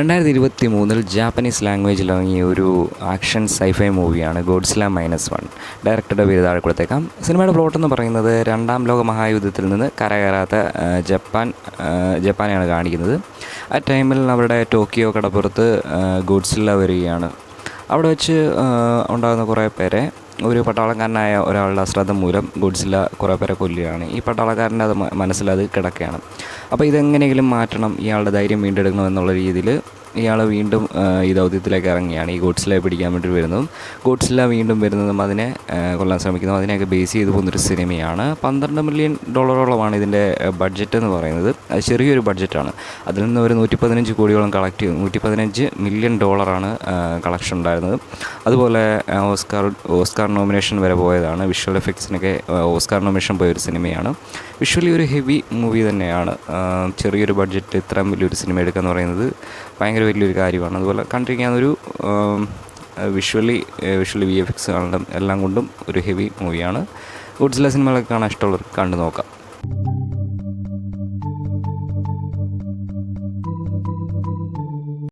2023 Japanese ലാംഗ്വേജിൽ ഇറങ്ങിയ ഒരു ആക്ഷൻ സൈഫൈ മൂവിയാണ് ഗോഡ്സില -1. ഡയറക്ടറുടെ പേര് താഴെ കൊടുത്തേക്കാം. സിനിമയുടെ പ്ലോട്ട് എന്ന് പറയുന്നത് രണ്ടാം ലോക മഹായുദ്ധത്തിൽ നിന്ന് കരകയറാത്ത ജപ്പാനെയാണ് കാണിക്കുന്നത്. ആ ടൈമിൽ അവിടെ ടോക്കിയോ കടപ്പുറത്ത് ഗോഡ്സില്ല വരികയാണ്. അവിടെ വെച്ച് ഉണ്ടാകുന്ന കുറേ പേരെ ഒരു പട്ടാളക്കാരനായ ഒരാളുടെ അശ്രദ്ധ മൂലം ഗോഡ്സില്ല കുറേ പേരെ കൊല്ലുകയാണ്. ഈ പട്ടാളക്കാരൻ്റെ മനസ്സിലത് കിടക്കുകയാണ്. അപ്പോൾ ഇതെങ്ങനെയെങ്കിലും മാറ്റണം, ഇയാളുടെ ധൈര്യം വീണ്ടെടുക്കണം എന്നുള്ള രീതിയിൽ ഇയാൾ വീണ്ടും ഈ ദൗത്യത്തിലേക്ക് ഇറങ്ങിയാണ്. ഈ ഗോഡ്സില്ലയെ പിടിക്കാൻ വേണ്ടി വരുന്നതും ഗോഡ്സില്ല വീണ്ടും വരുന്നതും അതിനെ കൊല്ലാൻ ശ്രമിക്കുന്നതും അതിനെയൊക്കെ ബേസ് ചെയ്ത് പോകുന്നൊരു സിനിമയാണ്. $12 മില്യൺ ഇതിൻ്റെ ബഡ്ജറ്റ് എന്ന് പറയുന്നത്. അത് ചെറിയൊരു ബഡ്ജറ്റാണ്. അതിൽ നിന്ന് ഒരു 115 കോടിയോളം കളക്ട് ചെയ്തു. $115 മില്യൺ കളക്ഷൻ ഉണ്ടായിരുന്നത്. അതുപോലെ ഓസ്കാർ നോമിനേഷൻ വരെ പോയതാണ്. വിഷ്വൽ എഫക്ട്സിനൊക്കെ ഓസ്കാർ നോമിനേഷൻ പോയൊരു സിനിമയാണ്. വിഷ്വലി ഒരു ഹെവി മൂവി തന്നെയാണ്. ചെറിയൊരു ബഡ്ജറ്റ് ഇത്രയും വലിയൊരു സിനിമ എടുക്കുക എന്ന് പറയുന്നത് ഭയങ്കര വലിയൊരു കാര്യമാണ്. അതുപോലെ കണ്ടിരിക്കാവുന്നൊരു വിഷ്വലി VFX കാണണം എല്ലാം കൊണ്ടും ഒരു ഹെവി മൂവിയാണ്. ഗോഡ്സില്ല സിനിമകളൊക്കെ കാണാൻ ഇഷ്ടമുള്ളവർക്ക് കണ്ടു നോക്കാം.